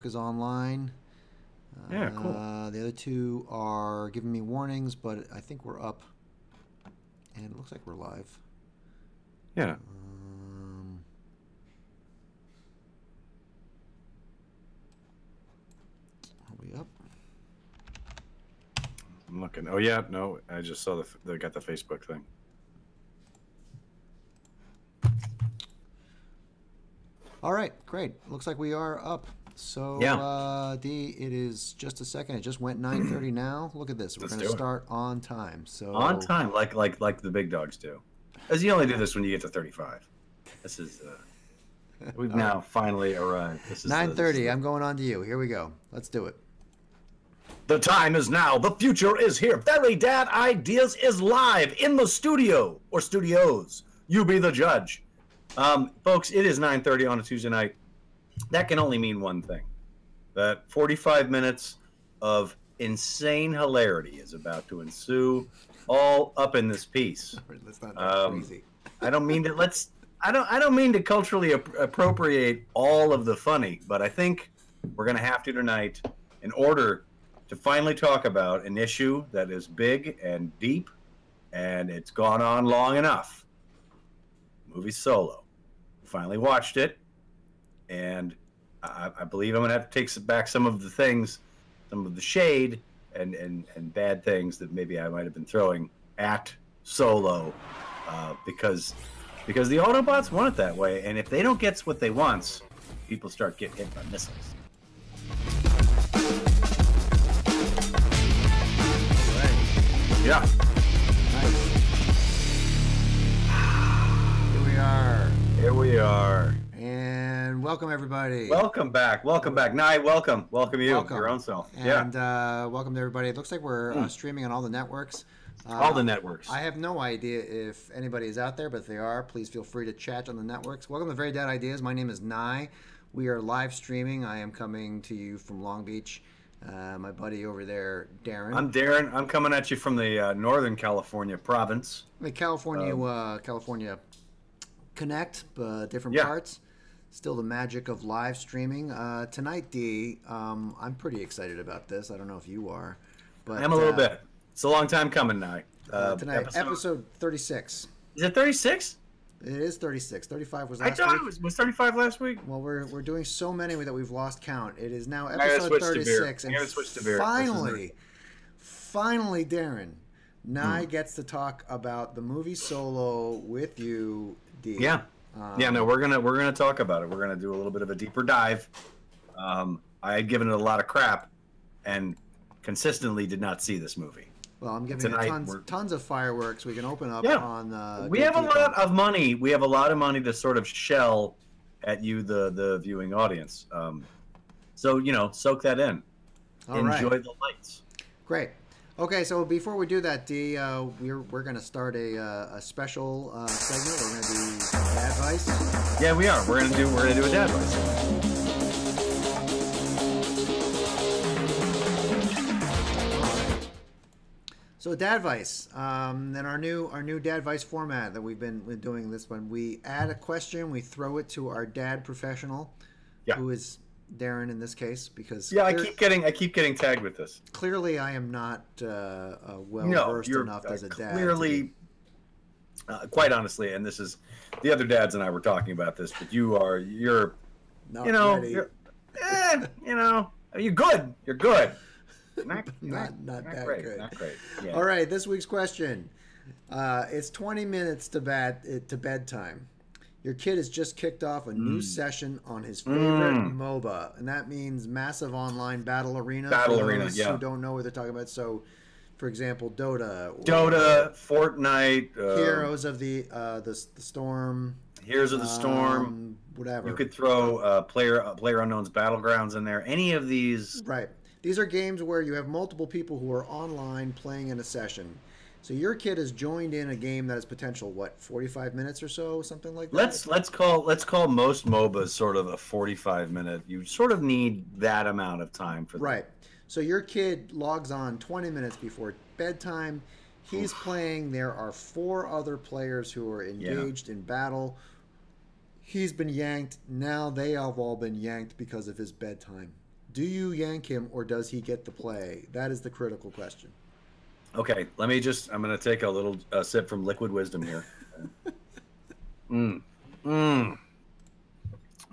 is online. Yeah, cool. The other two are giving me warnings, but I think we're up, and it looks like we're live. Yeah. Are we up? I'm looking. Oh yeah, no, I just saw they got the Facebook thing. All right, great. Looks like we are up. So, Yeah. D, it is just a second. It just went 9:30 now. Look at this. We're going to start on time. So on time, like the big dogs do. As you only do this when you get to 35. This is we've now finally arrived. This is 9:30. I'm going on to you. Here we go. Let's do it. The time is now. The future is here. Very Dad Ideas is live in the studio or studios. You be the judge. Folks, it is 9:30 on a Tuesday night. That can only mean one thing. That 45 minutes of insane hilarity is about to ensue all up in this piece. Let's not that crazy. I don't mean to I don't mean to culturally appropriate all of the funny, but I think we're going to have to tonight in order to finally talk about an issue that is big and deep, and it's gone on long enough. Movie Solo. Finally watched it, and I believe I'm going to have to take back some of the things, some of the shade and bad things that maybe I might have been throwing at Solo, because the Autobots want it that way, and if they don't get what they want, people start getting hit by missiles. Yeah. Nice. Here we are. And welcome, everybody. Welcome back. Welcome back. Nye, welcome. Welcome you. Welcome. Your own self. And welcome to everybody. It looks like we're streaming on all the networks. All the networks. I have no idea if anybody is out there, but if they are, please feel free to chat on the networks. Welcome to Very Dad Ideas. My name is Nye. We are live streaming. I am coming to you from Long Beach. My buddy over there, Darren. I'm Darren. I'm coming at you from the Northern California province. The California Connect, but different parts. Still the magic of live streaming. Tonight, D, I'm pretty excited about this. I don't know if you are. But I'm a little bit. It's a long time coming, Nye. Tonight, episode 36. Is it 36? It is 36. 35 was last week. I thought it was 35 last week. Well, we're doing so many that we've lost count. It is now episode 36. And finally, Darren, Nye gets to talk about the movie Solo with you, D. Yeah. No, we're gonna talk about it. We're gonna do a little bit of a deeper dive. I had given it a lot of crap, and consistently did not see this movie. Well, I'm giving it tons of fireworks. We can open up on. We have a lot of money. We have a lot of money to sort of shell at you, the viewing audience. So soak that in. Enjoy the lights. Great. Okay, so before we do that, D, we're going to start a special segment. We're going to do Dad Advice. Yeah, we are. We're going to do a Dad Advice. So Dad Advice, then our new Dad Advice format that we've been doing this one. We add a question, we throw it to our dad professional, who is Darren in this case, because I keep getting tagged with this. Clearly, I am not versed enough as a dad. Clearly, quite honestly, and this is the other dads and I were talking about this, but you're not ready. You're good. You're good. Not that great. good. Not great. Yeah. All right, this week's question. It's 20 minutes to bedtime. Your kid has just kicked off a new session on his favorite MOBA, and that means Massive Online Battle Arena. Who don't know what they're talking about. So, for example, Dota, Fortnite, Heroes of the Storm. Heroes of the Storm. Whatever. You could throw Player Unknown's Battlegrounds in there. Any of these. Right. These are games where you have multiple people who are online playing in a session. So your kid has joined in a game that has potential, 45 minutes or so, something like that? Let's call most MOBAs sort of a 45-minute. You sort of need that amount of time for that. Right. So your kid logs on 20 minutes before bedtime. He's playing. There are 4 other players who are engaged in battle. He's been yanked. Now they have all been yanked because of his bedtime. Do you yank him or does he get the play? That is the critical question. Okay, I'm going to take a little sip from liquid wisdom here. I'm going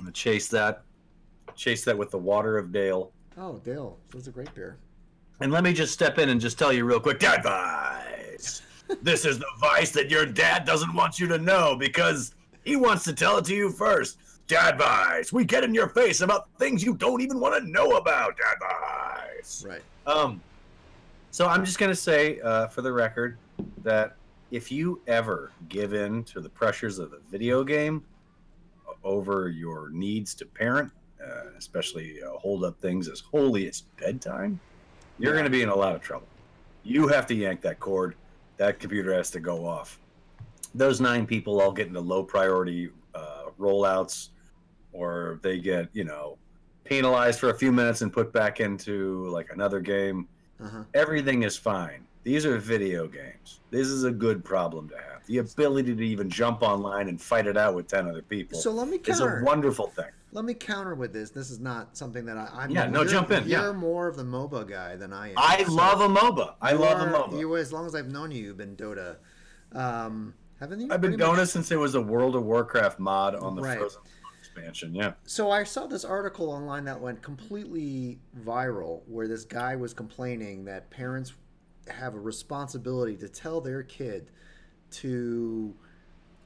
to chase that with the water of Dale. Oh, Dale, that's a great beer. And let me just step in and just tell you real quick, Dad Vice. This is the vice that your dad doesn't want you to know because he wants to tell it to you first. Dad Vice. We get in your face about things you don't even want to know about, Dad Vice. Right. So I'm just going to say, for the record, that if you ever give in to the pressures of the video game over your needs to parent, especially hold up things as holy as bedtime, you're going to be in a lot of trouble. You have to yank that cord. That computer has to go off. Those 9 people all get into low priority rollouts, or they get, penalized for a few minutes and put back into like another game. Everything is fine. These are video games. This is a good problem to have. The ability to even jump online and fight it out with 10 other people is a wonderful thing. Let me counter with this. This is not something that I'm. Yeah, no, jump in. You're more of the MOBA guy than I am. I love a MOBA. I love a MOBA. You, as long as I've known you, you've been Dota. Haven't you? I've been Dota since it was a World of Warcraft mod on the Frozen expansion. Yeah. So I saw this article online that went completely viral, where this guy was complaining that parents have a responsibility to tell their kid to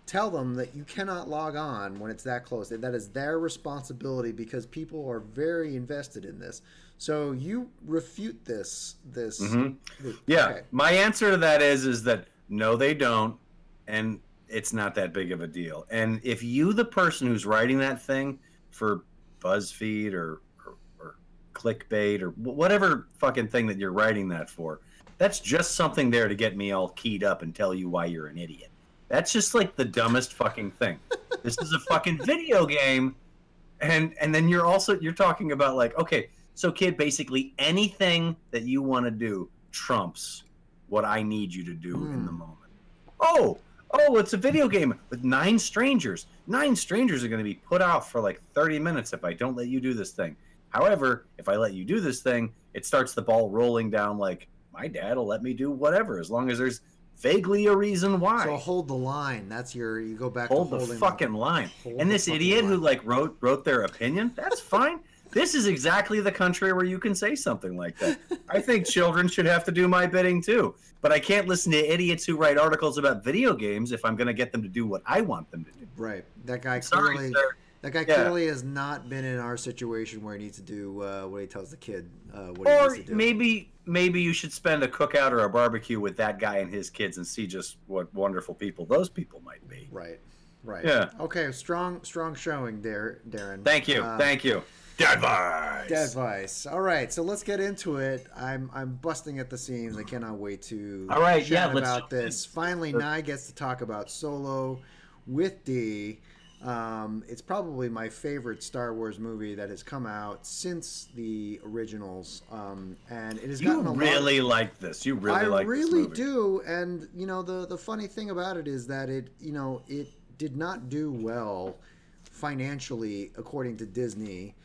tell them that you cannot log on when it's that close. That is their responsibility because people are very invested in this. So you refute this. Yeah. Okay. My answer to that is that no, they don't, and it's not that big of a deal. And if you, the person who's writing that thing for BuzzFeed or clickbait or whatever fucking thing that you're writing that for, that's just something there to get me all keyed up and tell you why you're an idiot. That's just like the dumbest fucking thing. This is a fucking video game, and then you're talking about like, okay, so kid, basically anything that you want to do trumps what I need you to do in the moment. Oh, it's a video game with 9 strangers. 9 strangers are going to be put out for like 30 minutes if I don't let you do this thing. However, if I let you do this thing, it starts the ball rolling down like, my dad will let me do whatever as long as there's vaguely a reason why. So hold the line. That's you go back hold to the fucking line. And this idiot who like wrote their opinion, that's fine. This is exactly the country where you can say something like that. I think children should have to do my bidding too. But I can't listen to idiots who write articles about video games if I'm going to get them to do what I want them to do. Right. That guy clearly has not been in our situation where he needs to do what he tells the kid what he needs to do. Or maybe you should spend a cookout or a barbecue with that guy and his kids and see just what wonderful people those people might be. Right. Yeah. Okay, strong showing there, Darren. Thank you. Dad Vice. All right, so let's get into it. I'm busting at the seams. I cannot wait to chat about this. Finally, Nye gets to talk about Solo with D. It's probably my favorite Star Wars movie that has come out since the originals, and it has gotten a lot. You really like this. You really like this movie. I really do, and the funny thing about it is that it did not do well financially, according to Disney,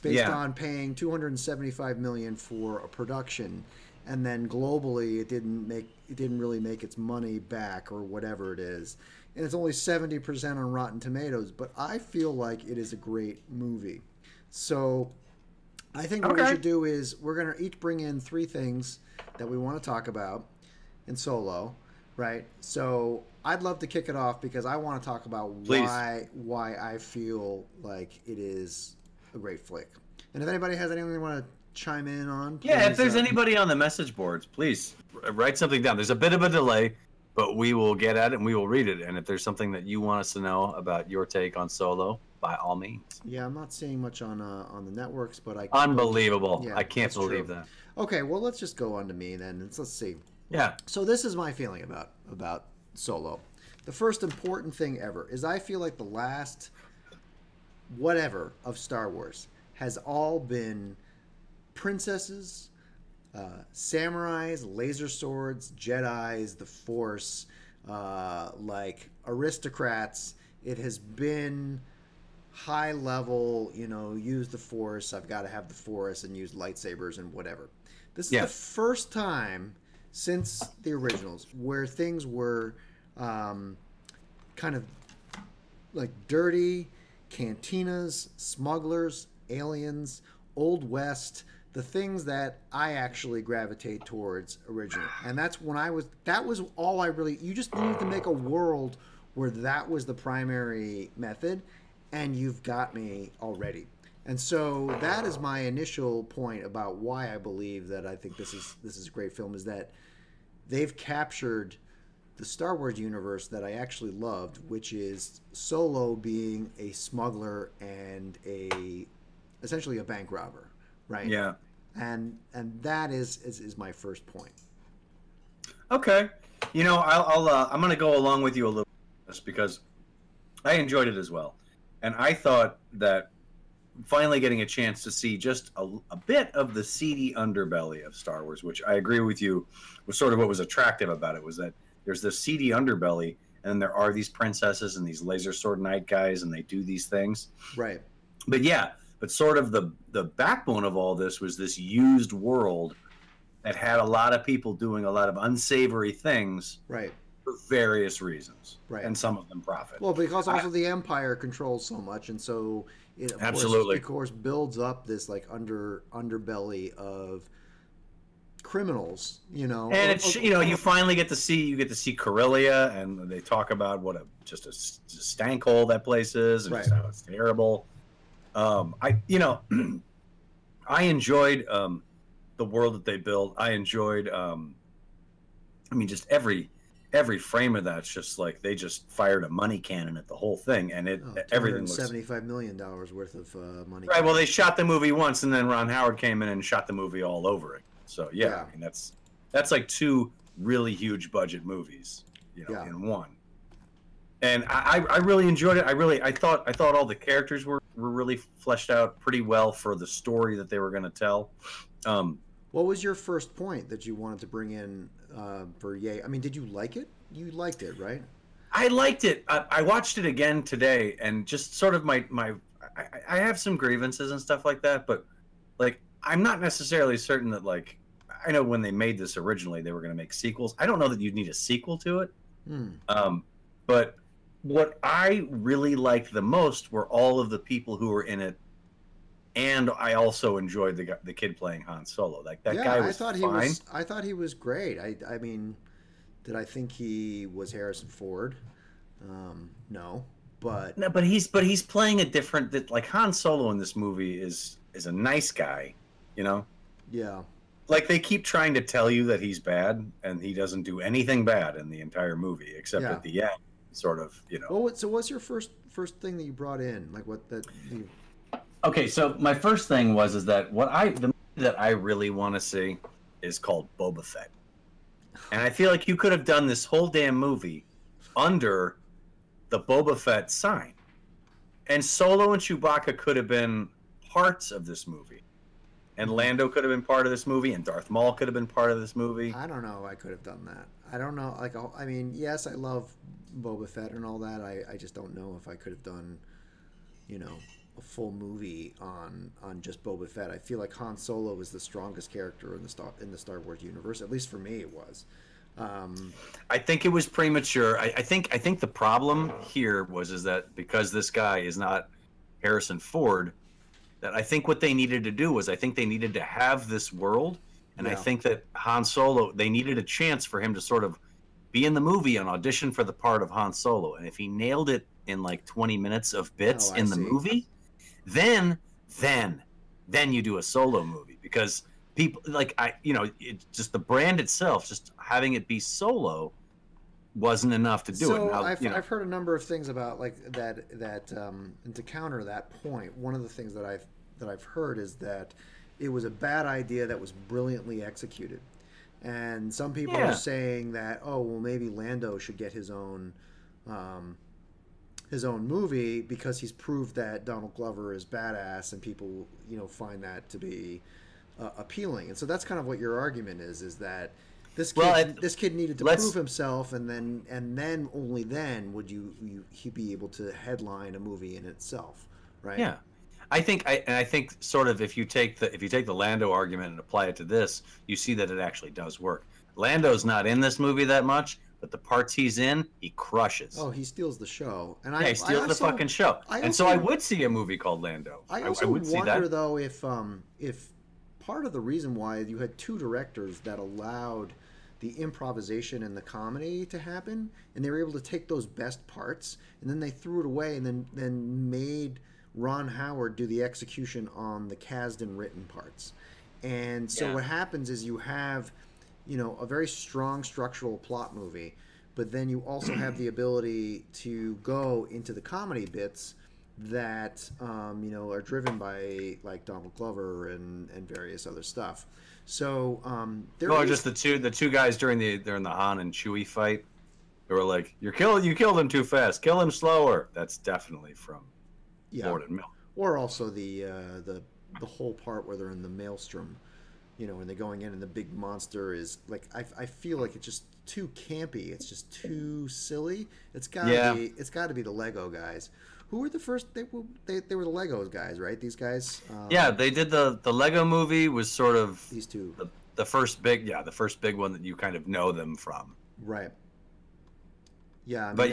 based on paying $275 million for a production, and then globally it didn't really make its money back or whatever it is. And it's only 70% on Rotten Tomatoes, but I feel like it is a great movie. So I think what we should do is we're going to each bring in 3 things that we want to talk about in Solo, right? So I'd love to kick it off because I want to talk about why I feel like it is a great flick. And if anybody has anything they want to chime in on, please, if there's anybody on the message boards, please write something down. There's a bit of a delay, but we will get at it and we will read it. And if there's something that you want us to know about your take on Solo, by all means. Yeah, I'm not seeing much on the networks, but I unbelievable. I can't believe that. Okay, well let's just go on to me then. Let's see. Yeah. So this is my feeling about Solo. The first important thing ever is I feel like the last whatever of Star Wars has all been princesses, samurais, laser swords, Jedis, the Force, like aristocrats. It has been high level, use the Force. I've got to have the Force and use lightsabers and whatever. This is the first time since the originals where things were kind of like dirty, cantinas, smugglers, aliens, Old West, the things that I actually gravitate towards originally. And that was all I really, you just needed to make a world where that was the primary method, and you've got me already. And so that is my initial point about why I believe that I think this is a great film, is that they've captured the Star Wars universe that I actually loved, which is Solo being a smuggler and essentially a bank robber, right? Yeah. And that is my first point. Okay. I'm going to go along with you a little bit because I enjoyed it as well. And I thought that finally getting a chance to see just a bit of the seedy underbelly of Star Wars, which I agree with you was sort of what was attractive about it, was that there's this seedy underbelly, and then there are these princesses and these laser sword knight guys, and they do these things. Right. But sort of the backbone of all this was this used world that had a lot of people doing a lot of unsavory things. Right. For various reasons. Right. And some of them profit. Well, because also the Empire controls so much, and so it of course builds up this like underbelly of criminals, And it's you finally get to see Corellia, and they talk about what just a stank hole that place is, and just how it's terrible. I enjoyed the world that they built. I enjoyed just every frame of that's just like they just fired a money cannon at the whole thing, and everything looks $75 million worth of money. Right. Well, they shot the movie once, and then Ron Howard came in and shot the movie all over it. So yeah. I mean that's like two really huge budget movies, in one. And I really enjoyed it. I thought all the characters were really fleshed out pretty well for the story that they were going to tell. What was your first point that you wanted to bring in for Yay? I mean, did you like it? You liked it, right? I liked it. I watched it again today, and just sort of I have some grievances and stuff like that, but like I'm not necessarily certain that like I know when they made this originally they were going to make sequels. I don't know that you'd need a sequel to it. But what I really liked the most were all of the people who were in it. And I also enjoyed the kid playing Han Solo. Like that guy was fine. I thought he was great. I mean, did I think he was Harrison Ford? No, but he's playing a different. Like Han Solo in this movie is a nice guy, Yeah. Like they keep trying to tell you that he's bad, and he doesn't do anything bad in the entire movie except at the end, sort of. Well, so what's your first thing that you brought in? Like what that you. Okay, so my first thing is that the movie that I really want to see is called Boba Fett. And I feel like you could have done this whole damn movie under the Boba Fett sign. And Solo and Chewbacca could have been parts of this movie. And Lando could have been part of this movie, and Darth Maul could have been part of this movie. I don't know if I could have done that. I don't know. Like, I mean, yes, I love Boba Fett and all that. I just don't know if I could have done, a full movie on just Boba Fett. I feel like Han Solo is the strongest character in the Star Wars universe. At least for me, it was. I think it was premature. I think the problem here is that because this guy is not Harrison Ford, that I think what they needed to do was they needed to have this world, and I think that Han Solo, they needed a chance for him to sort of be in the movie and audition for the part of Han Solo. And if he nailed it in like 20 minutes of bits in the movie, then you do a Solo movie, because people just the brand itself, just having it be Solo wasn't enough to do it. Now, I've heard a number of things about like that and to counter that point, one of the things that I've heard is that it was a bad idea that was brilliantly executed. And some people are saying that, maybe Lando should get his own movie because he's proved that Donald Glover is badass, and people, find that to be appealing. And so that's kind of what your argument is that this kid needed to prove himself, and then only then would he be able to headline a movie in itself, Right. Yeah. I think sort of if you take the Lando argument and apply it to this, you see that it actually does work. Lando's not in this movie that much, but the parts he's in, he crushes. Oh, he steals the show, and Yeah, he steals the fucking show. So I would see a movie called Lando. I also would see wonder that. though if part of the reason why you had two directors that allowed the improvisation and the comedy to happen, and they were able to take those best parts, and then they threw it away, and then made Ron Howard do the execution on the Kasdan written parts. And so what happens is you have, a very strong structural plot movie, but then you also have the ability to go into the comedy bits that are driven by like Donald Glover and various other stuff. So just the two guys during the Han and Chewie fight. They were like, you killed him too fast. Kill him slower. That's definitely from Lord and Milk. Or also the whole part where they're in the maelstrom, when they're going in and the big monster is like, I feel like it's just too campy. It's just too silly. It's got to be the Lego guys. Who were the first? They were the Lego guys, right? These guys. Yeah, they did the Lego movie was sort of these two. The first big one that you kind of know them from. Right. Yeah. But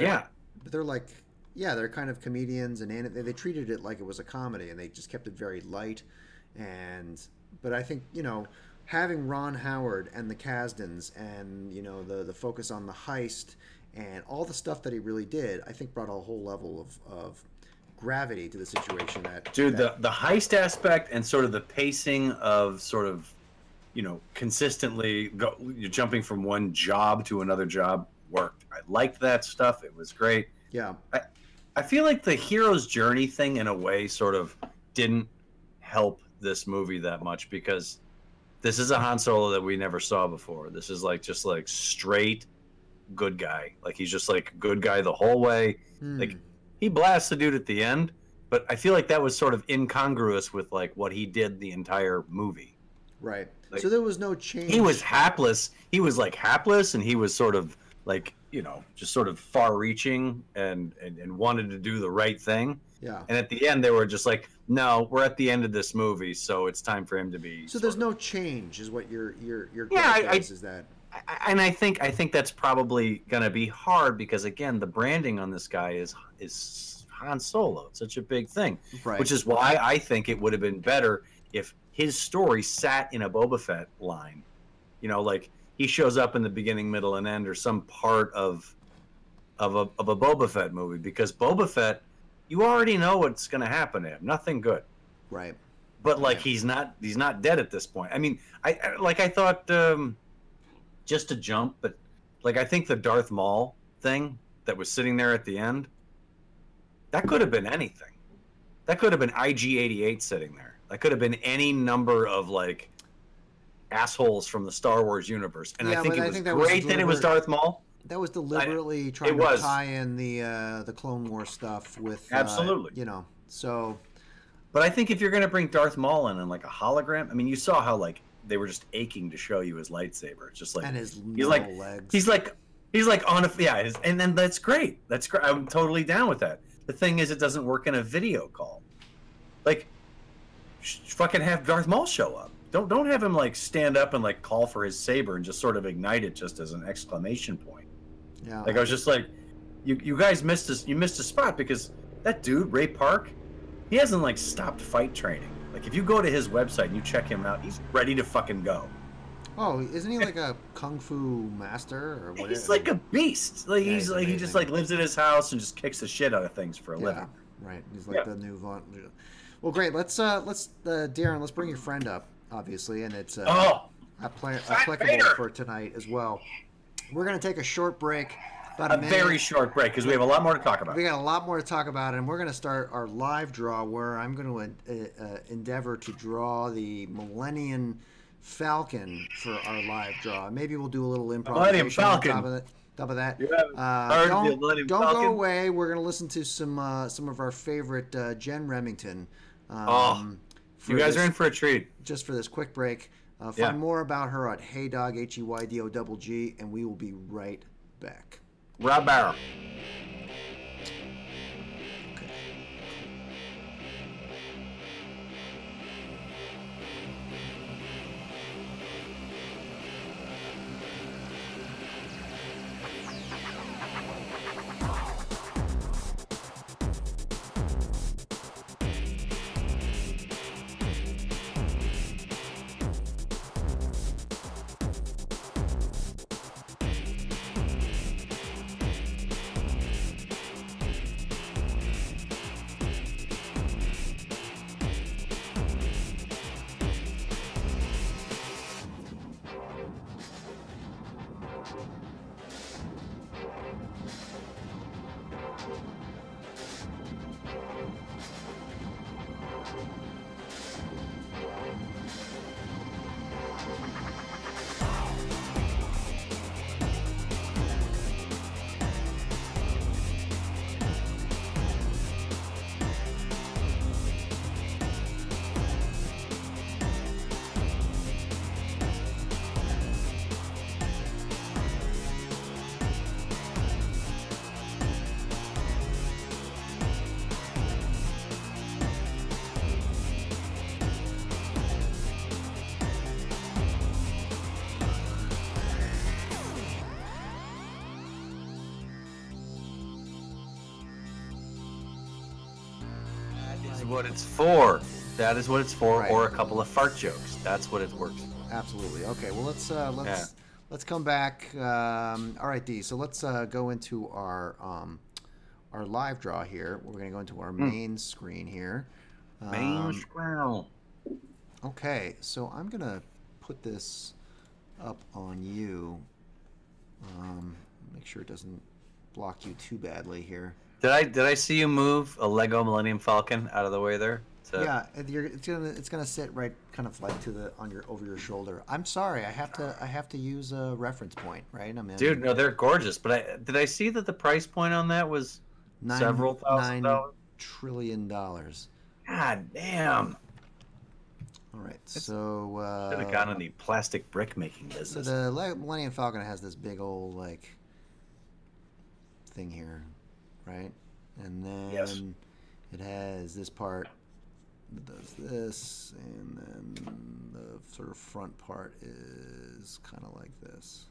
they're like, they're kind of comedians, and they treated it like it was a comedy, and they just kept it very light. But I think having Ron Howard and the Kasdans, and the focus on the heist and all the stuff that he really did, I think brought a whole level of gravity to the situation. The heist aspect and sort of the pacing of sort of, consistently you're jumping from one job to another job worked. I liked that stuff. It was great. Yeah. I feel like the hero's journey thing in a way sort of didn't help this movie that much, because this is a Han Solo that we never saw before. This is just straight good guy. Like, he's just like good guy the whole way. Like, he blasts the dude at the end, but I feel like that was sort of incongruous with like what he did the entire movie. Right. Like, so there was no change. He was hapless. He was like hapless, and he was sort of like, just sort of far reaching and wanted to do the right thing. Yeah. And at the end they were just like, no, we're at the end of this movie, so it's time for him to be. So there's no change, is what your is that. And I think that's probably going to be hard, because again, the branding on this guy is Han Solo. It's such a big thing, right. Which is why I think it would have been better if his story sat in a Boba Fett line. Like he shows up in the beginning, middle, and end, or some part of a Boba Fett movie, because Boba Fett, you already know what's going to happen to him. Nothing good. Right. But like he's not dead at this point. I mean, I thought. Just to jump, but like I think the Darth Maul thing that was sitting there at the end, that could have been anything. That could have been IG-88 sitting there. That could have been any number of like assholes from the Star Wars universe. And I think it was great that it was Darth Maul. That was deliberately trying to tie in the Clone Wars stuff with absolutely. So. But I think if you're going to bring Darth Maul in like a hologram, I mean, you saw how like they were just aching to show you his lightsaber. It's just like, and his legs. He's like on a and then that's great. That's great. I'm totally down with that. The thing is, it doesn't work in a video call. Like, fucking have Darth Maul show up. Don't have him like stand up and like call for his saber and just sort of ignite it just as an exclamation point. Yeah. Like I was just like, you guys missed a spot, because that dude Ray Park, he hasn't like stopped fight training. Like, if you go to his website and you check him out, he's ready to fucking go. Oh, isn't he like a kung fu master or what? He's like a beast. Like he just like lives at his house and just kicks the shit out of things for a living. Right. He's like the new Vaughn. Well, great. Let's Darren, let's bring your friend up, obviously, and it's applicable for tonight as well. We're gonna take a short break. A very short break, because we have a lot more to talk about. We got a lot more to talk about, and we're going to start our live draw, where I'm going to endeavor to draw the Millennium Falcon for our live draw. Maybe we'll do a little improvisation on top of that. Don't go away. We're going to listen to some of our favorite Jen Remington. You guys are in for a treat. Just for this quick break. Find more about her at HeyDog, HEYDOGG, and we will be right back. Rob Barrow. what it's for. That is what it's for, Right. or a couple of fart jokes. That's what it works for. Absolutely. Okay. Well, let's come back. All right, D. So let's go into our live draw here. We're going to go into our main screen here. Main scroll. Okay. So I'm going to put this up on you. Make sure it doesn't block you too badly here. Did I see you move a Lego Millennium Falcon out of the way there? Yeah, it's gonna sit right, kind of like over your shoulder. I'm sorry, I have to use a reference point, right? Dude, no, they're gorgeous. But did I see that the price point on that was several thousand dollars? $9 trillion. God damn. All right, so should have gone in the plastic brick making business. So the Millennium Falcon has this big old thing here, right? And then it has this part that does this, and then the sort of front part is kind of like this.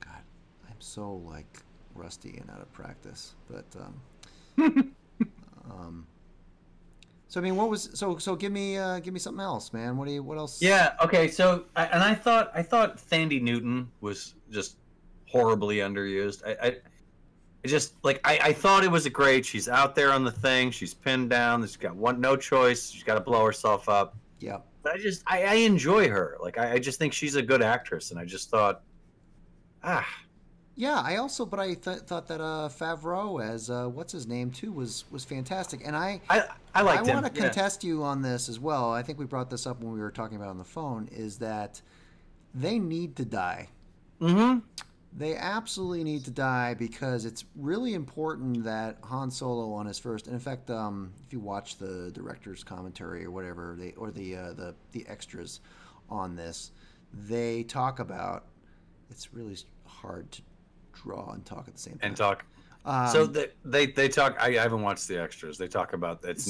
God, I'm so rusty and out of practice, but so I mean, what was so? Give me something else, man. What else? Yeah. Okay. So I thought Thandie Newton was just horribly underused. I thought it was great. She's out there on the thing. She's pinned down. She's got no choice. She's got to blow herself up. Yeah. But I enjoy her. I just think she's a good actress, and I just thought, Yeah, I also, but I thought that Favreau as what's his name too was fantastic, and I liked him. I want to contest you on this as well. I think we brought this up when we were talking about it on the phone. Is that they need to die? Mm-hmm. They absolutely need to die because it's really important that Han Solo on his first. And in fact, if you watch the director's commentary or whatever, the extras on this, they talk about it's really hard to draw and talk at the same time. And talk. So they talk. I haven't watched the extras. They talk about that.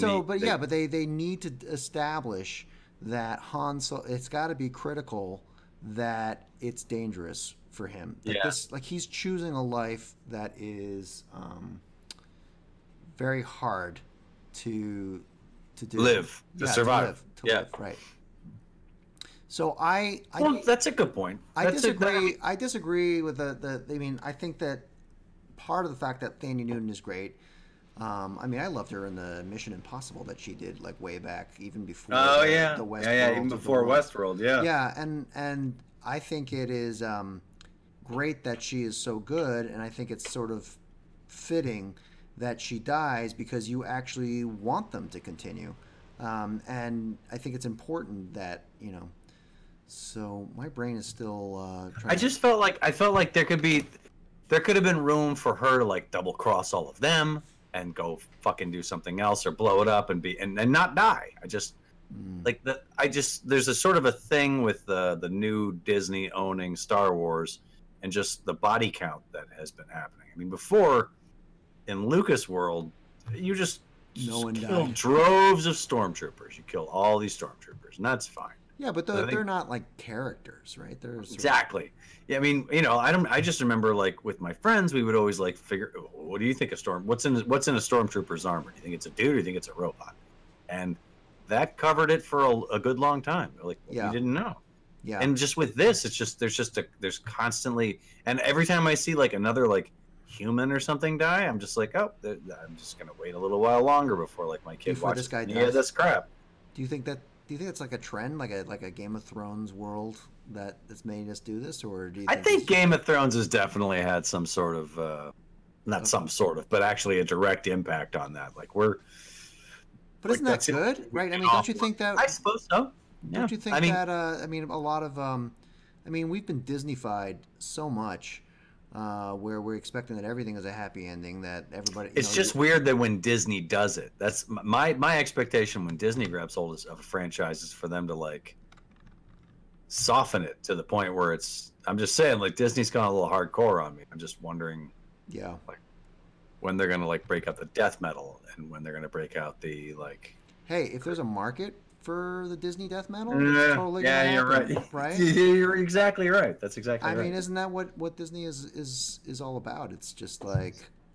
But they need to establish that Han Solo. It's got to be critical that it's dangerous for him. He's choosing a life that is very hard to do. Live, to survive. To live, right. So that's a good point. I disagree with the. I mean, I think that part of the fact that Thandie Newton is great. I mean, I loved her in the Mission Impossible that she did way back, even before. Oh yeah, the Westworld. Even before Westworld. Yeah. Yeah, and I think it is great that she is so good, and I think it's sort of fitting that she dies because you actually want them to continue, and I think it's important that So my brain is still. I felt like there could have been room for her to double cross all of them and go fucking do something else or blow it up and not die. There's a sort of a thing with the new Disney owning Star Wars and just the body count that has been happening. I mean, before in Lucas world, you just kill droves of stormtroopers. You kill all these stormtroopers, and that's fine. Yeah, but they're not characters, right? Exactly. Yeah, I mean, I just remember with my friends, we would always figure, what do you think what's in a stormtrooper's armor? Do you think it's a dude or do you think it's a robot? And that covered it for a good long time. We didn't know. Yeah. And just with this, it's just there's constantly, and every time I see another human or something die, I'm just I'm just gonna wait a little while longer before my kid watches any of this crap. Do you think it's a trend, like a Game of Thrones world that's made us do this, or do you think I think Game of Thrones has definitely had some sort of, but actually a direct impact on that. But isn't that good, right? I mean, don't you think that? I suppose so. Yeah. Don't you think that? I mean, a lot of, we've been Disneyfied so much. Where we're expecting that everything is a happy ending, that everybody. It's just weird that when Disney does it, that's my expectation when Disney grabs hold of a franchise is for them to soften it to the point where it's. I'm just saying, Disney's gone a little hardcore on me. I'm just wondering. Yeah. When they're gonna break out the death metal and when they're gonna break out the Hey, if there's a market for the Disney death metal, it's totally gonna happen, you're right. Right? You're exactly right. That's exactly right. I mean, isn't that what Disney is all about? It's just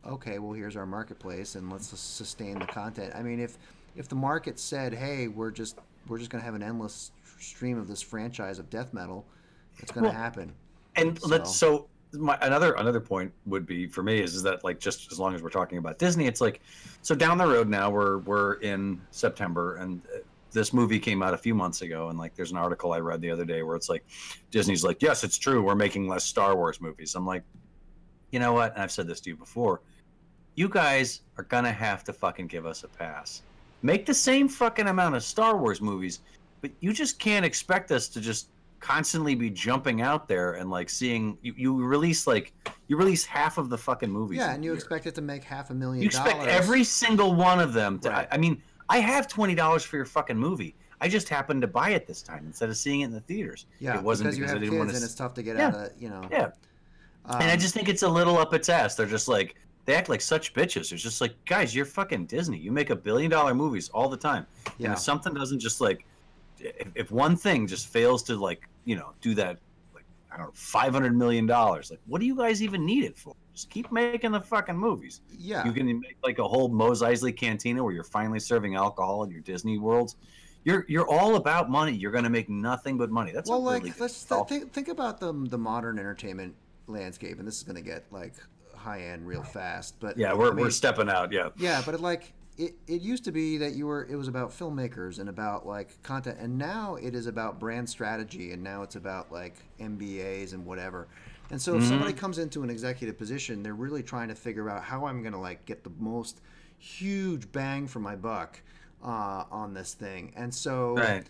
okay, well, here's our marketplace, and let's sustain the content. I mean, if the market said, hey, we're just going to have an endless stream of this franchise of death metal, it's going to happen. And another point would be for me is that, like, just as long as we're talking about Disney, it's like, so down the road now we're in September, and this movie came out a few months ago, and like there's an article I read the other day where it's like Disney's like, yes, it's true, we're making less Star Wars movies. I'm like, you know what? And I've said this to you before. You guys are gonna have to fucking give us a pass. Make the same fucking amount of Star Wars movies, but you just can't expect us to just constantly be jumping out there and like seeing you release half of the fucking movies. Yeah, and you expect it to make $500,000. You expect every single one of them to. Right. I mean, I have $20 for your fucking movie. I just happened to buy it this time instead of seeing it in the theaters. Yeah, it wasn't because you have I didn't kids want to. and it's tough to get out of. Yeah. And I just think it's a little up its ass. They're just like, they act like such bitches. It's just like, guys, you're fucking Disney. You make $1 billion movies all the time. Yeah. And if something doesn't just like, if one thing just fails to like, do that, like, I don't know, $500 million, like, what do you guys even need it for? Just keep making the fucking movies. Yeah. You can make like a whole Mos Eisley Cantina where you're finally serving alcohol in your Disney worlds. You're all about money. You're going to make nothing but money. That's well, really like, let's think about the modern entertainment landscape, and this is going to get like high end real fast. But yeah, we're stepping out. Yeah. Yeah, but it used to be that it was about filmmakers and about like content, and now it is about brand strategy, and now it's about like MBAs and whatever. And so if somebody comes into an executive position, they're really trying to figure out how I'm going to like get the most huge bang for my buck on this thing. And so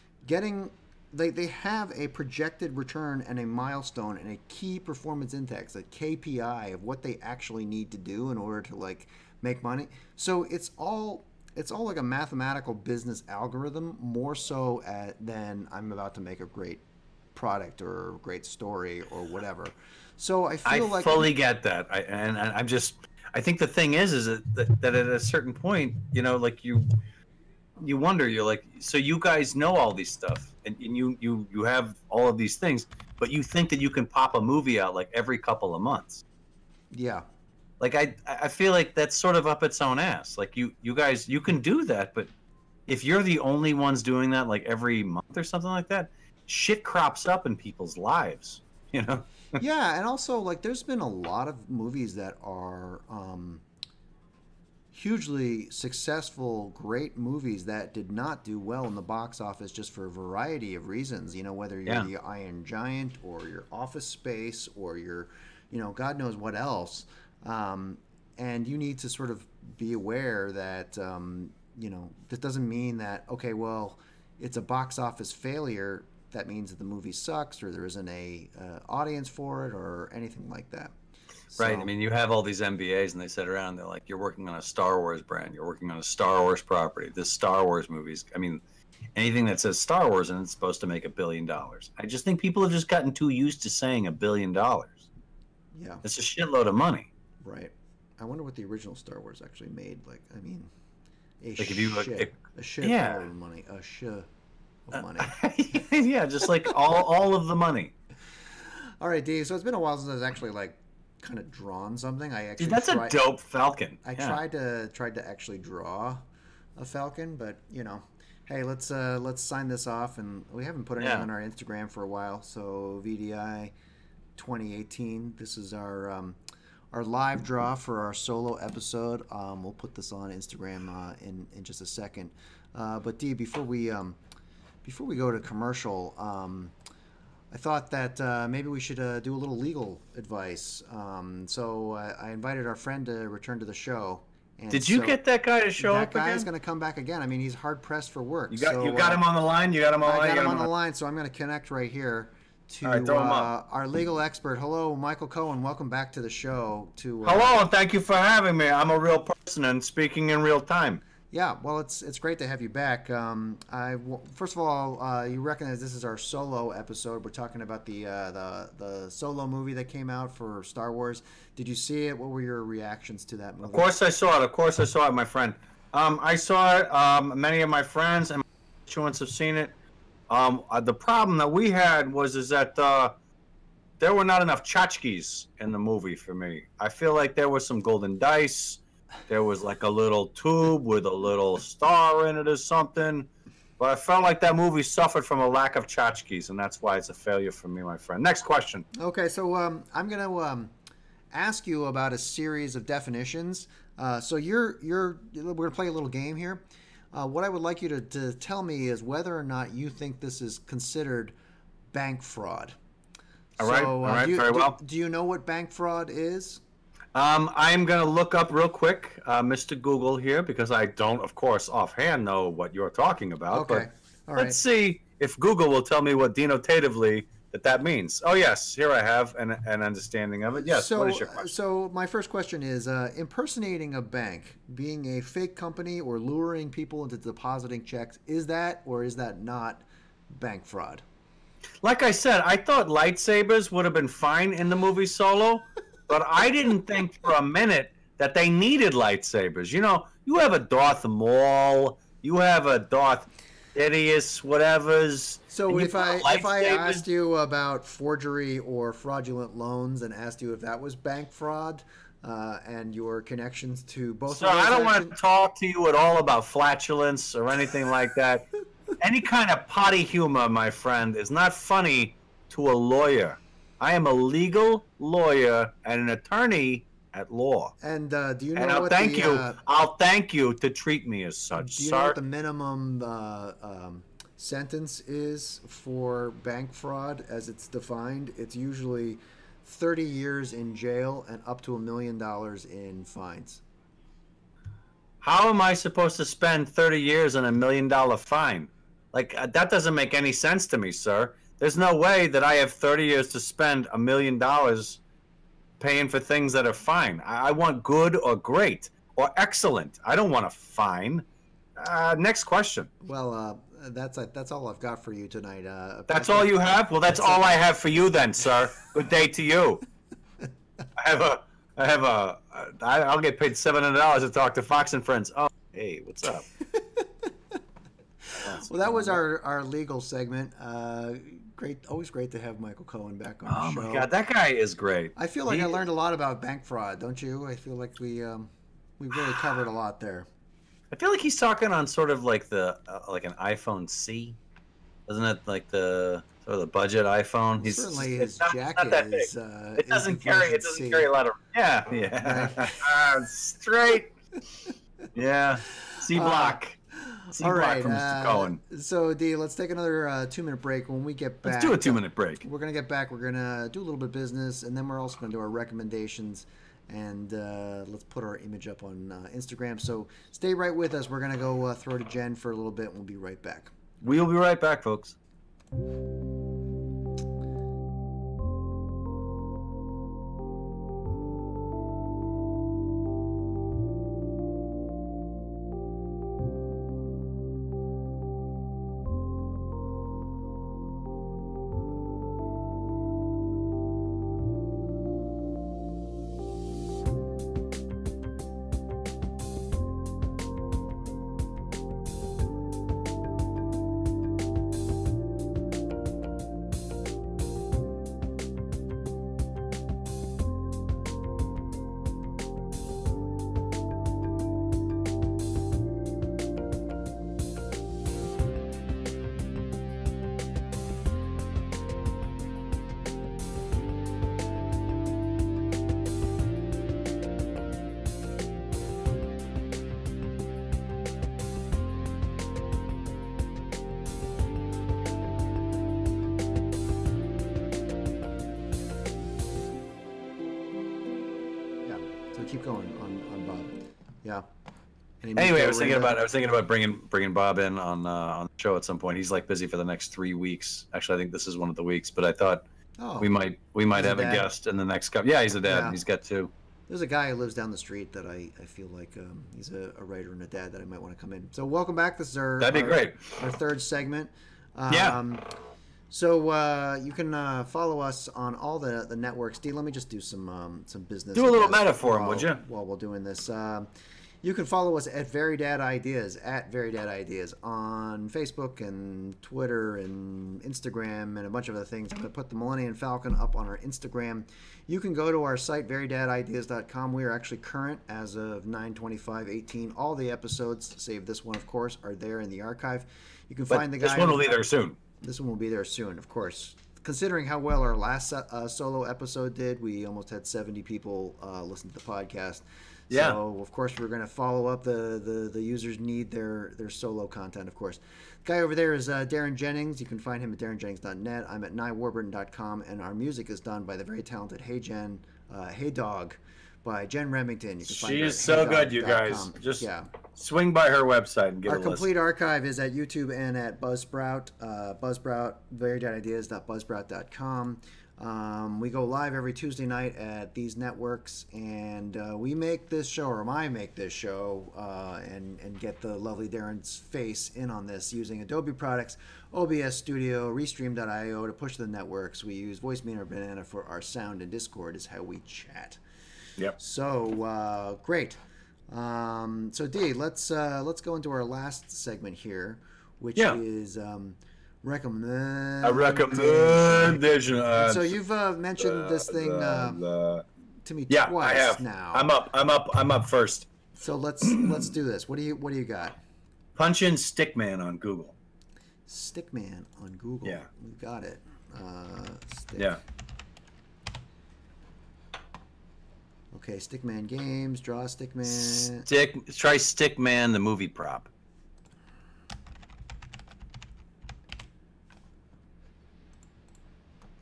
they have a projected return and a milestone and a key performance index, a KPI of what they actually need to do in order to like make money. So it's all like a mathematical business algorithm, more so than I'm about to make a great product or a great story or whatever. So I fully get that. I think the thing is that at a certain point, like you wonder, you're like, so you guys know all these stuff and you have all of these things, but you think that you can pop a movie out like every couple of months. Yeah. Like I feel like that's sort of up its own ass. Like you guys, you can do that, but if you're the only ones doing that like every month or something like that, shit crops up in people's lives, Yeah, and also like there's been a lot of movies that are hugely successful, great movies that did not do well in the box office just for a variety of reasons. Whether you're the Iron Giant or your Office Space or your, God knows what else. And you need to sort of be aware that, this doesn't mean that, okay, well, it's a box office failure. That means that the movie sucks or there isn't a audience for it or anything like that. Right. I mean, you have all these MBAs and they sit around and they're like, you're working on a Star Wars brand. You're working on a Star Wars property. This Star Wars movies. I mean, anything that says Star Wars and it's supposed to make $1 billion. I just think people have just gotten too used to saying $1 billion. Yeah. It's a shitload of money. Right. I wonder what the original Star Wars actually made. Like, I mean, a shit of money. A shit of money. Yeah, just like all of the money. All right, Dave. So it's been a while since I was actually like kind of drawn something. Dude, that's a dope falcon. I tried to actually draw a falcon, but hey, let's sign this off, and we haven't put anything on our Instagram for a while. So VDI 2018. This is our live draw for our solo episode. We'll put this on Instagram in just a second. But Dee, before we go to commercial, I thought that maybe we should do a little legal advice. So I invited our friend to return to the show. And did you get that guy to show up again? That guy's going to come back again. I mean, he's hard pressed for work. You got him on the line? You got him on the line? I got him on the line, so I'm going to connect right here to our legal expert. Hello, Michael Cohen. Welcome back to the show. Hello, and thank you for having me. I'm a real person and speaking in real time. Yeah, well, it's great to have you back. First of all, you recognize this is our solo episode. We're talking about the solo movie that came out for Star Wars. Did you see it? What were your reactions to that movie? Of course I saw it, my friend. I saw it. Many of my friends and my constituents have seen it. The problem that we had is that there were not enough tchotchkes in the movie for me. I feel like there was some golden dice. There was like a little tube with a little star in it or something. But I felt like that movie suffered from a lack of tchotchkes, and that's why it's a failure for me, my friend. Next question. Okay, so I'm going to ask you about a series of definitions. So we're going to play a little game here. What I would like you to tell me is whether or not you think this is considered bank fraud. All right, very well. Do you know what bank fraud is? I'm going to look up real quick, Mr. Google here, because I don't, of course, offhand know what you're talking about. Okay. But all right. let's see if Google will tell me what denotatively that means. Oh, yes, here I have an understanding of it. Yes, so, what is your question? So my first question is, impersonating a bank, being a fake company or luring people into depositing checks, is that or is that not bank fraud? Like I said, I thought lightsabers would have been fine in the movie Solo, but I didn't think for a minute that they needed lightsabers. You know, you have a Darth Maul, you have a Darth Sidious, whatever's. So if I asked you about forgery or fraudulent loans and asked you if that was bank fraud and your connections to both of those I don't want to talk to you at all about flatulence or anything like that. Any kind of potty humor, my friend, is not funny to a lawyer. I am a legal lawyer and an attorney at law. And do you know and I'll thank you to treat me as such, do you know what the minimum sentence is for bank fraud as it's defined? It's usually 30 years in jail and up to $1 million in fines. How am I supposed to spend 30 years on $1 million fine? Like, that doesn't make any sense to me, sir. There's no way that I have 30 years to spend $1 million paying for things that are fine. I want good or great or excellent. I don't want a fine. Next question. Well, that's all I've got for you tonight. That's all you have? Well, that's all I have for you then, sir. Good day to you. I'll get paid $700 to talk to Fox and Friends. Oh, hey, what's up? Well, that was our legal segment. Always great to have Michael Cohen back on the show. Oh my God, that guy is great. I feel like I learned a lot about bank fraud, don't you? I feel like we really covered a lot there. I feel like he's talking on sort of like like an iPhone C, isn't it? Like the sort of the budget iPhone. Certainly his jacket is. It doesn't carry a lot of. Yeah. Right. Straight. Yeah. C block. All right, from Mr. Cohen. So, D, let's take another 2-minute break. When we get back, let's do a 2-minute break. We're going to get back. We're going to do a little bit of business, and then we're also going to do our recommendations, and let's put our image up on Instagram. So stay right with us. We're going to go throw to Jen for a little bit, and we'll be right back. We'll be right back, folks. Keep going on Bob. Yeah. Anyway, I was thinking about bringing Bob in on the show at some point. He's like busy for the next 3 weeks. Actually, I think this is one of the weeks. But I thought we might have a guest in the next couple. Yeah, he's a dad. Yeah. He's got 2. There's a guy who lives down the street that I feel like he's a writer and a dad that I might want to come in. So welcome back. This is that'd be great. Our third segment. Yeah. So you can follow us on all the networks. D, let me just do some business. Do a little meta for him, would you? While we're doing this. You can follow us at Very Dad Ideas, at Very Dad Ideas on Facebook and Twitter and Instagram and a bunch of other things. I'm going to put the Millennium Falcon up on our Instagram. You can go to our site, verydadideas.com. We are actually current as of 9/25/18. All the episodes, save this one, of course, are there in the archive. You can find the guy. This one will be there soon. This one will be there soon, of course. Considering how well our last solo episode did, we almost had 70 people listen to the podcast. Yeah. So, of course, we're going to follow up. The users need their solo content, of course. The guy over there is Darren Jennings. You can find him at darrenjennings.net. I'm at nyewarburton.com, and our music is done by the very talented Hey Jen, Hey Dog, by Jen Remington. You can find she her is at so good, you guys. Just swing by her website and get our a complete listen. archive is at YouTube and at Buzzsprout. Buzzsprout, verydadideas.buzzsprout.com. We go live every Tuesday night at these networks, and we make this show, or I make this show, and get the lovely Darren's face in on this using Adobe products, OBS Studio, Restream.io to push the networks. We use Voice or Banana for our sound, and Discord is how we chat. Yep. So great. So D, let's go into our last segment here, which is recommendation. So you've mentioned this thing to me twice I have. now. I'm up first. So let's do this. What do you got? Punch in Stickman on Google. Stickman on Google. Yeah. We got it. Yeah. Okay, Stickman Games, draw Stickman. Try Stickman, the movie prop.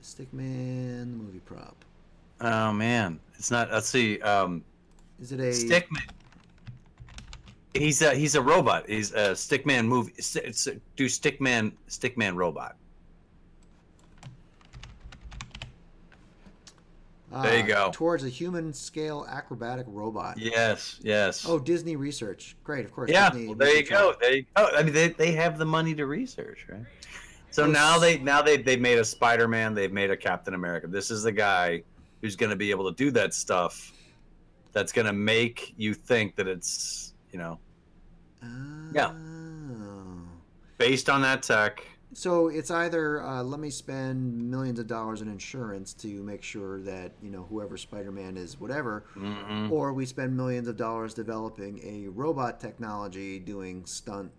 Stickman, the movie prop. Oh man, it's not. Let's see. Is it a Stickman? He's a robot. He's a Stickman movie. Do Stickman robot. There you go. Towards a human-scale acrobatic robot. Yes, yes. Oh, Disney Research. Great, of course. Yeah, Disney well, there you go. Research. There you go. I mean, they have the money to research, right? So now they've made a Spider-Man. They've made a Captain America. This is the guy who's going to be able to do that stuff. That's going to make you think that it's, yeah, based on that tech. So it's either let me spend millions of dollars in insurance to make sure that whoever Spider-Man is, whatever, or we spend millions of dollars developing a robot technology doing stunt,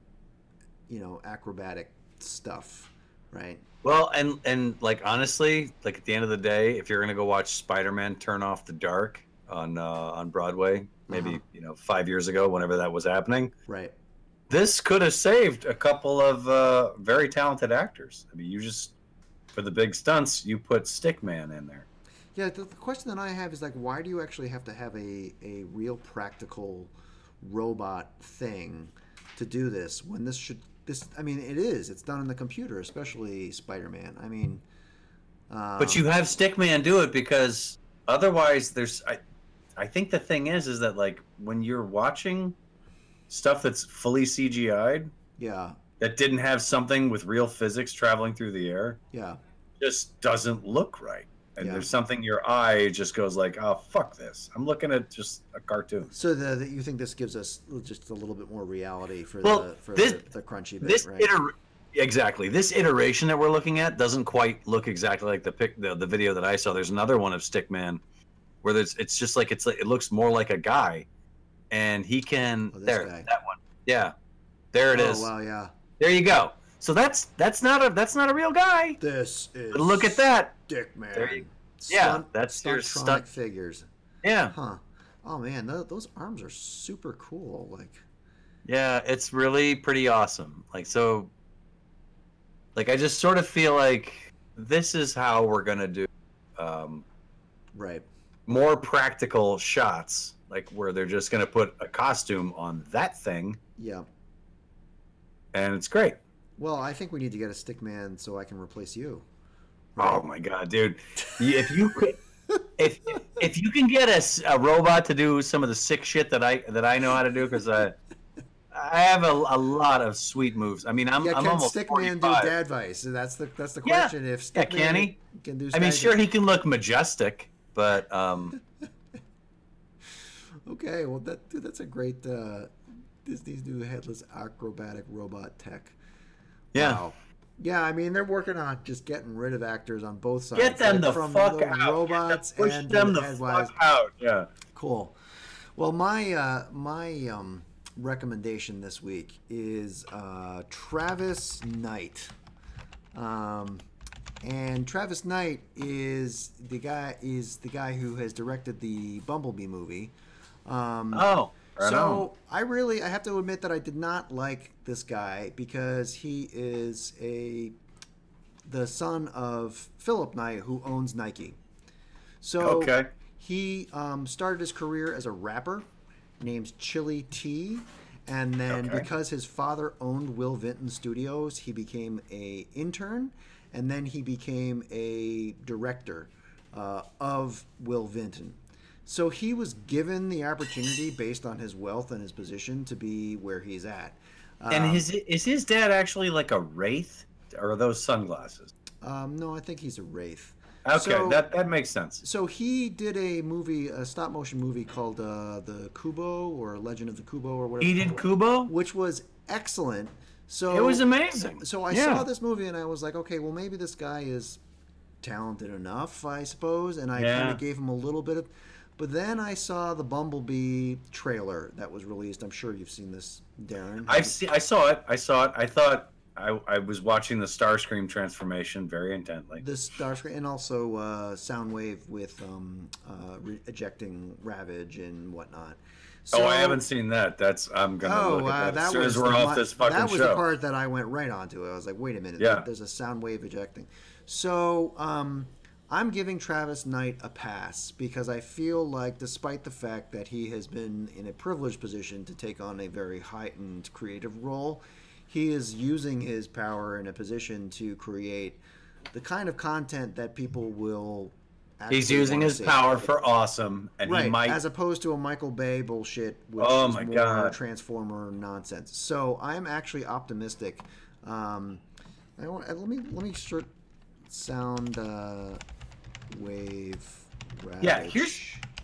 acrobatic stuff, right? Well, and like honestly, like at the end of the day, if you're gonna go watch Spider-Man Turn Off the Dark on Broadway, maybe 5 years ago, whenever that was happening, right? This could have saved a couple of very talented actors. I mean, you just, for the big stunts, you put Stickman in there. Yeah, the question that I have is, like, why do you actually have to have a real practical robot thing to do this when I mean, it's done on the computer, especially Spider-Man. I mean... but you have Stickman do it because otherwise I think the thing is that, like, when you're watching stuff that's fully CGI'd, that didn't have something with real physics traveling through the air, just doesn't look right. And there's something, your eye just goes like, oh, fuck this. I'm looking at just a cartoon. So you think this gives us just a little bit more reality for the crunchy bit, right? Exactly. This iteration that we're looking at doesn't quite look exactly like the video that I saw. There's another one of Stickman where it's just like, it looks more like a guy. And he can that one. Yeah. There it is. Oh wow, yeah. There you go. So that's not a real guy. This is but look at that. Stickman. That's your stunt figures. Yeah. Huh. Oh man, those arms are super cool. Like yeah, it's really pretty awesome. Like so like I just sort of feel like this is how we're going to do right. More practical shots. Like where they're just going to put a costume on that thing. Yeah. And it's great. Well, I think we need to get a Stickman so I can replace you. Right? Oh my god, dude! If you can get a robot to do some of the sick shit that I know how to do, because I have a lot of sweet moves. I mean, I'm can almost Stickman 45. do dad advice? That's the question. If Stickman can he? Can do. I mean, sure, he can look majestic, but Okay, well that's a great Disney's new headless acrobatic robot tech. Yeah. Wow. Yeah, I mean they're working on just getting rid of actors on both sides. Get them the from fuck the out. robots Push and them the headwise. fuck out. Yeah. Cool. Well, my recommendation this week is Travis Knight. And Travis Knight is the guy who has directed the Bumblebee movie. Right So I have to admit that I did not like this guy because he is the son of Philip Knight, who owns Nike. So he started his career as a rapper named Chili T, and then because his father owned Will Vinton Studios, he became a intern, and then he became a director of Will Vinton. So he was given the opportunity based on his wealth and his position to be where he's at. And is his dad actually like a wraith, or are those sunglasses? No, I think he's a wraith. Okay, so, that makes sense. So he did a stop motion movie called the Kubo, or Legend of the Kubo, or whatever. He did Kubo, which was excellent. So it was amazing. So I saw this movie and I was like, okay, well maybe this guy is talented enough, I suppose, and I kind of gave him a little bit of. But then I saw the Bumblebee trailer that was released. I'm sure you've seen this, Darren. I saw it. I thought I was watching the Starscream transformation very intently. The Starscream, and also Soundwave with ejecting Ravage and whatnot. So, I haven't seen that. I'm gonna look at that as soon as we're off this fucking show. That was the part that I went right onto. I was like, wait a minute, there's a Soundwave ejecting. So I'm giving Travis Knight a pass because I feel like, despite the fact that he has been in a privileged position to take on a very heightened creative role, he is using his power in a position to create the kind of content that people will actually He's using his power for awesome, and right, he might, as opposed to a Michael Bay bullshit, which is more Transformer nonsense. So I'm actually optimistic. Let me start sound wave. Ravage. Yeah,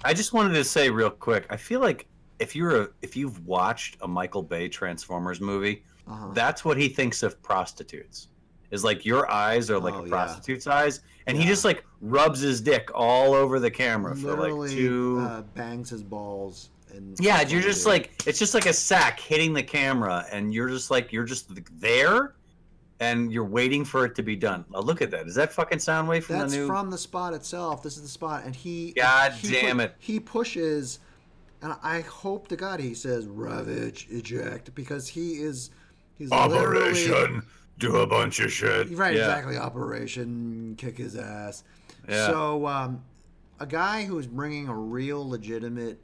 I just wanted to say real quick. I feel like if you've watched a Michael Bay Transformers movie, that's what he thinks of prostitutes. Is like your eyes are like a prostitute's eyes, and he just like rubs his dick all over the camera Literally, for like 2 bangs his balls. And you're just like, it's just like a sack hitting the camera, and you're just there, and you're waiting for it to be done. Oh, look at that! Is that fucking Soundwave from the new? That's from the spot itself. This is the spot, and he. God damn it! He pushes, and I hope to God he says "Ravage, eject" because he's Operation do a bunch of shit. Right, exactly. Operation kick his ass. Yeah. So, a guy who's bringing a real legitimate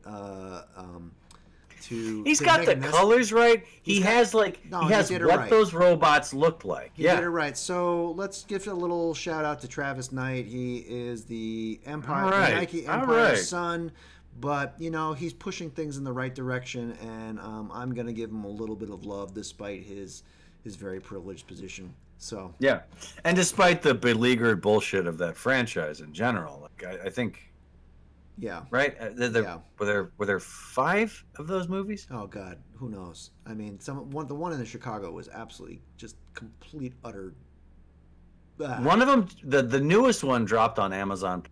He's got the colors right. He has what those robots look like. He did it right. So let's give a little shout out to Travis Knight. He is the Nike Empire's son, but he's pushing things in the right direction, and I'm gonna give him a little bit of love despite his very privileged position. So yeah, and despite the beleaguered bullshit of that franchise in general, like I think. Yeah. Right? Were there 5 of those movies? Oh God, who knows? I mean, the one in Chicago was absolutely just complete utter. One of them, the newest one, dropped on Amazon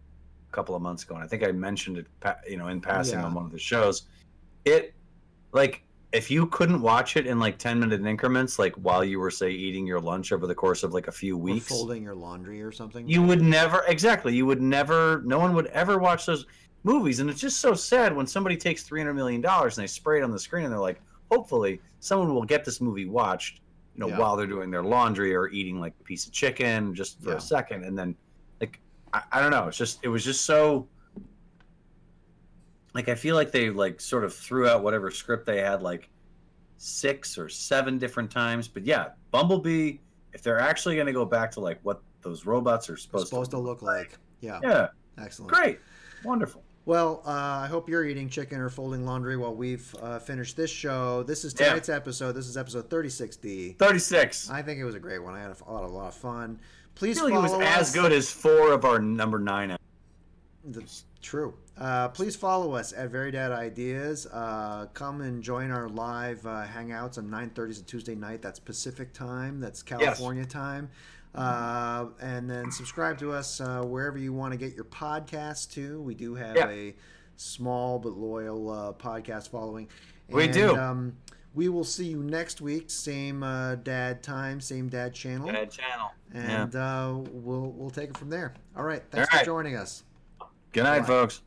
a couple of months ago, and I think I mentioned it, in passing on one of the shows. It, like, if you couldn't watch it in like 10-minute increments, like while you were, say, eating your lunch over the course of like a few weeks, or folding your laundry or something, you would never. No one would ever watch those movies. And it's just so sad when somebody takes $300 million and they spray it on the screen and they're like, hopefully someone will get this movie watched, while they're doing their laundry or eating like a piece of chicken just for a second. And then like, I don't know. It was just so like, I feel like they like sort of threw out whatever script they had like 6 or 7 different times. But yeah, Bumblebee, if they're actually going to go back to like what those robots are supposed to look like. Yeah. Excellent. Great. Wonderful. Well, I hope you're eating chicken or folding laundry while we've finished this show. This is tonight's episode. This is episode 36D. 36. I think it was a great one. I had a lot of fun. Please follow us. It was as good as 4 of our number 9. That's True. Please follow us at Very Dad Ideas. Come and join our live hangouts on 9:30 Tuesday night. That's Pacific time. That's California time. And then subscribe to us wherever you want to get your podcasts to. We do have a small but loyal podcast following. We do. We will see you next week. Same dad time, same dad channel. Dad channel. And we'll take it from there. All right. Thanks for joining us. Good night, Bye. folks.